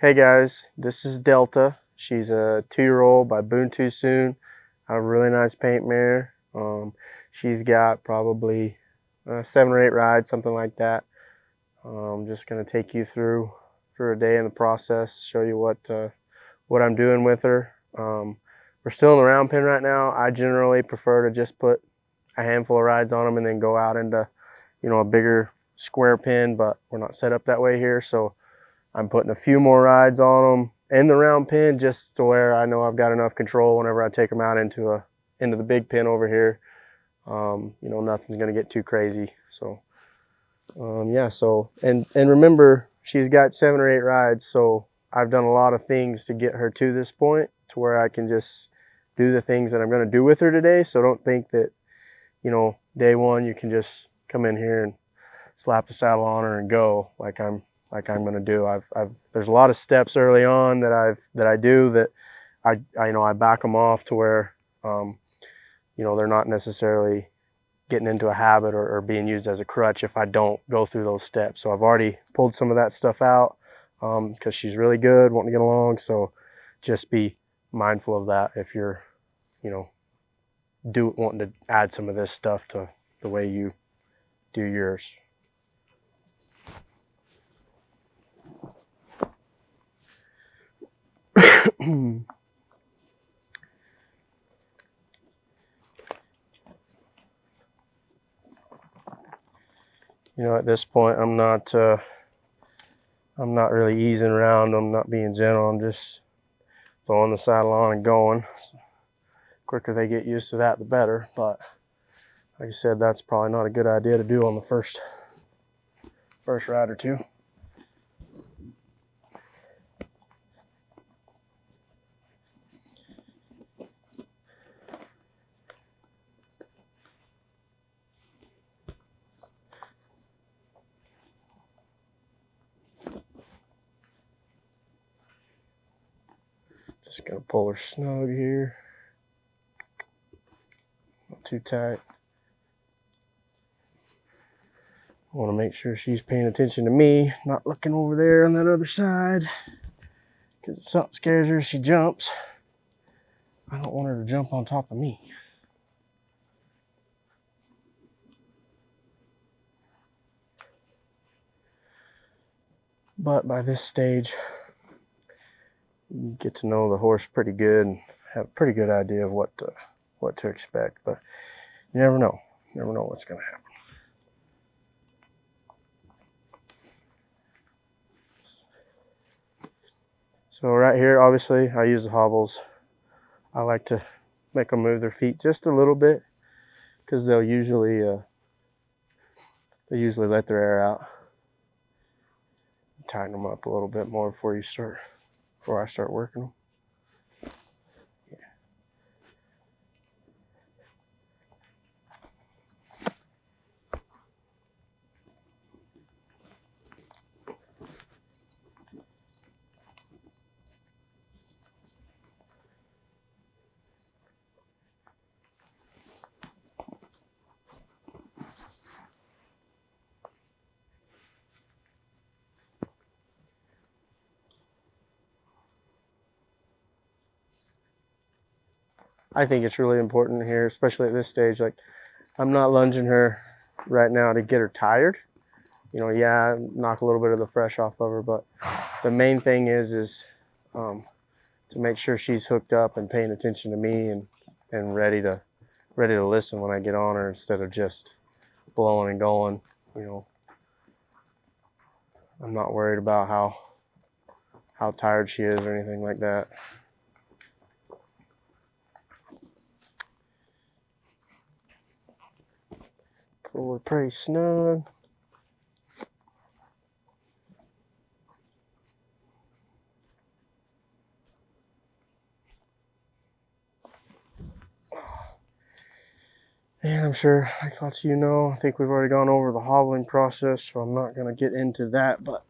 Hey guys, this is Delta. She's a 2-year-old by Boone Too Soon. A really nice paint mare. She's got probably 7 or 8 rides, something like that. I'm just gonna take you through a day in the process, show you what I'm doing with her. We're still in the round pen right now. I generally prefer to just put a handful of rides on them and then go out into, a bigger square pen, but we're not set up that way here, so I'm putting a few more rides on them in the round pen just to where I know I've got enough control whenever I take them out into the big pen over here. Nothing's gonna get too crazy. So yeah, so and remember, she's got 7 or 8 rides, so I've done a lot of things to get her to this point to where I can just do the things that I'm gonna do with her today. So don't think that, day one you can just come in here and slap a saddle on her and go like I'm going to do. There's a lot of steps early on that I do that I back them off to where they're not necessarily getting into a habit or being used as a crutch if I don't go through those steps. So I've already pulled some of that stuff out because she's really good, wanting to get along. So just be mindful of that if you're wanting to add some of this stuff to the way you do yours. At this point, I'm not really easing around. I'm not being gentle. I'm just throwing the saddle on and going. So, the quicker they get used to that, the better. But like I said, that's probably not a good idea to do on the first ride or two. Just gonna pull her snug here. Not too tight. I want to make sure she's paying attention to me, not looking over there on that other side. Because if something scares her, she jumps. I don't want her to jump on top of me. But by this stage, you get to know the horse pretty good and have a pretty good idea of what to expect. But you never know. You never know what's going to happen. So right here, obviously, I use the hobbles. I like to make them move their feet just a little bit because they'll usually let their air out. Tighten them up a little bit more before I start working them. Yeah. I think it's really important here, especially at this stage. Like, I'm not lunging her right now to get her tired. Yeah, knock a little bit of the fresh off of her, but the main thing is to make sure she's hooked up and paying attention to me and ready to listen when I get on her instead of just blowing and going. I'm not worried about how tired she is or anything like that. Pull her pretty snug. And I'm sure, like lots of you know, I think we've already gone over the hobbling process, so I'm not going to get into that, but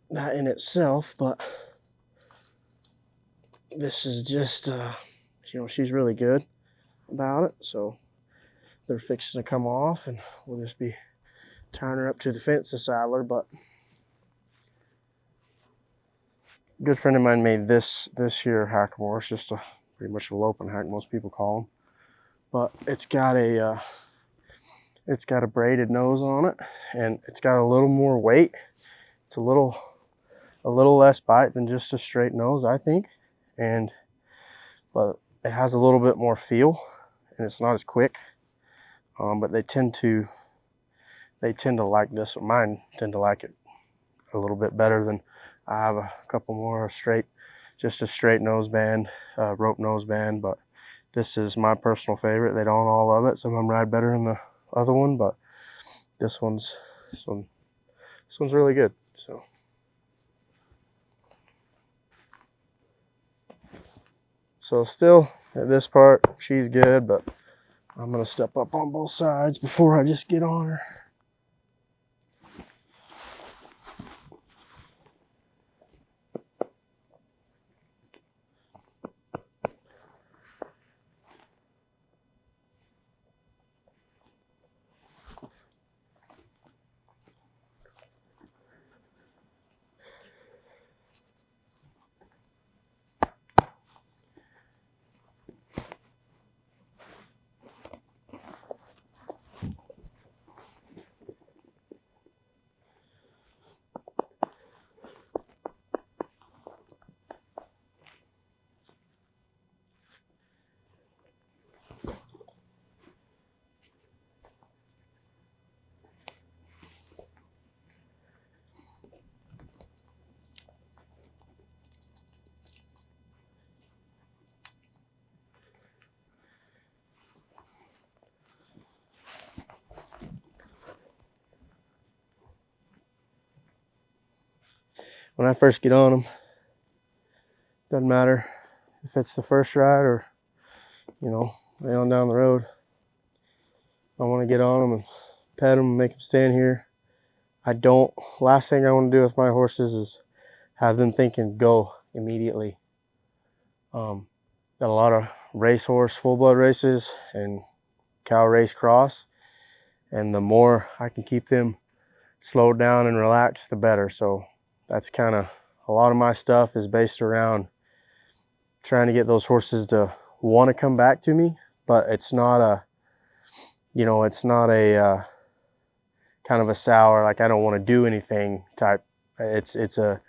that in itself. But this is just, she's really good about it, so they're fixing to come off, and we'll just be tying her up to the fence to saddle her. But good friend of mine made this here hackamore. It's just pretty much a loping hack, most people call them, but it's got a braided nose on it, and it's got a little more weight. It's a little less bite than just a straight nose, I think, but it has a little bit more feel, and it's not as quick. But they tend to like this. Mine tend to like it a little bit better than I have a couple more just a straight noseband, rope noseband. But this is my personal favorite. They don't all love it. Some of them ride better than the other one, but this one's really good. So still at this part, she's good, but I'm gonna step up on both sides before I just get on her. When I first get on them, doesn't matter if it's the first ride or, way on down the road. I want to get on them and pet them and make them stand here. Last thing I want to do with my horses is have them thinking go immediately. Got a lot of racehorse full blood races and cow race cross, and the more I can keep them slowed down and relaxed, the better. So that's kind of a lot of my stuff is based around trying to get those horses to want to come back to me, but it's not a kind of a sour, like I don't want to do anything type. It's a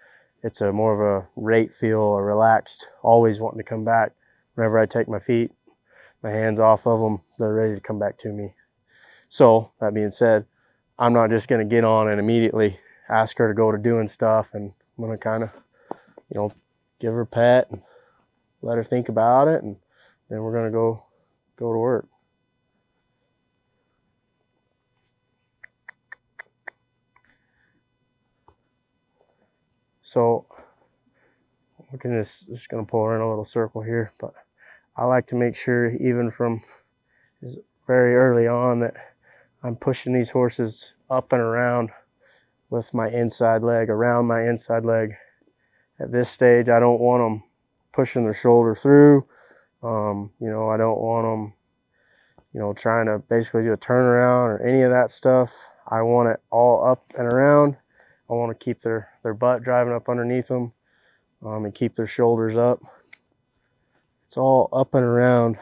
more of a rate feel, a relaxed, always wanting to come back. Whenever I take my hands off of them, they're ready to come back to me. So that being said, I'm not just going to get on and immediately ask her to go to doing stuff, and I'm going to kind of, give her a pet and let her think about it, and then we're going to go to work. So look at this, just going to pull her in a little circle here, but I like to make sure even from very early on that I'm pushing these horses up and around with my inside leg, around my inside leg. At this stage, I don't want them pushing their shoulder through. I don't want them, trying to basically do a turnaround or any of that stuff. I want it all up and around. I want to keep their butt driving up underneath them, and keep their shoulders up. It's all up and around.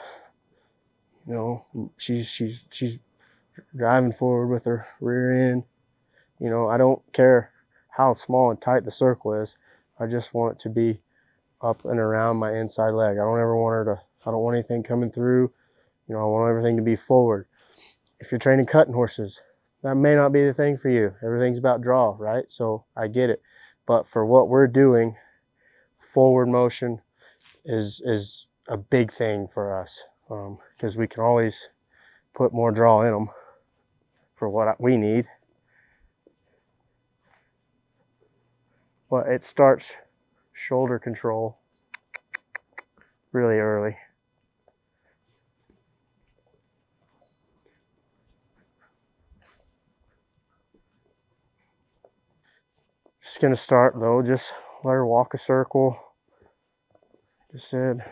She's driving forward with her rear end. I don't care how small and tight the circle is. I just want it to be up and around my inside leg. I don't want anything coming through. I want everything to be forward. If you're training cutting horses, that may not be the thing for you. Everything's about draw, right? So I get it. But for what we're doing, forward motion is a big thing for us, because we can always put more draw in them for what we need. But it starts shoulder control really early. Just gonna start though, just let her walk a circle. Just said,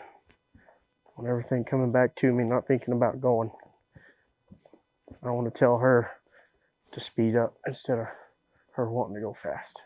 want everything coming back to me, not thinking about going. I want to tell her to speed up instead of her wanting to go fast.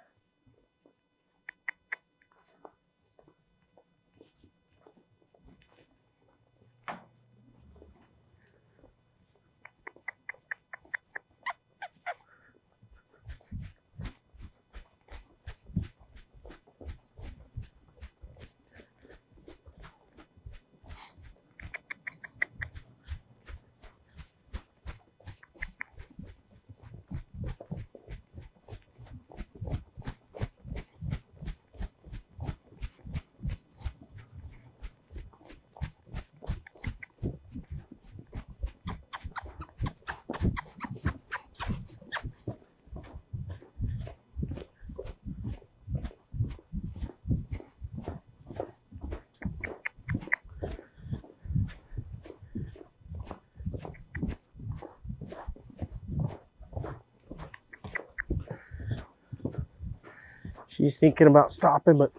She's thinking about stopping, but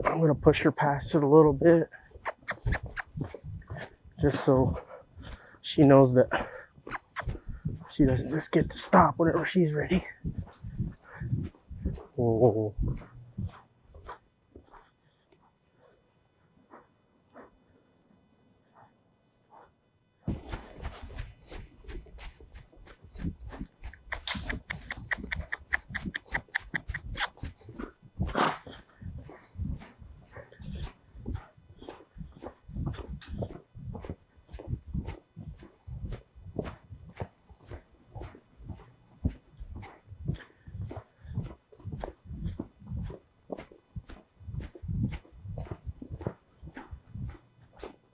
I'm gonna push her past it a little bit, just so she knows that she doesn't just get to stop whenever she's ready. Whoa.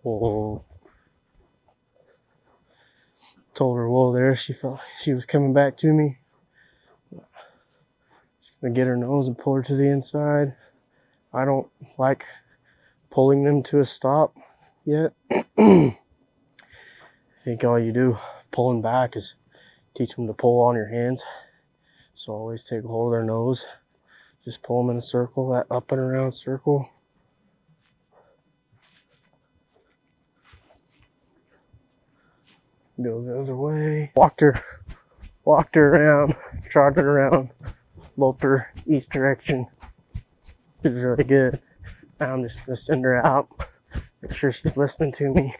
Whoa. Told her whoa there. She felt like she was coming back to me. Just gonna get her nose and pull her to the inside. I don't like pulling them to a stop yet. I think all you do pulling back is teach them to pull on your hands. So always take hold of their nose. Just pull them in a circle, that up and around circle. Go the other way. Walked her around, trotted her around, loped her each direction. It was really good. Now I'm just gonna send her out, make sure she's listening to me.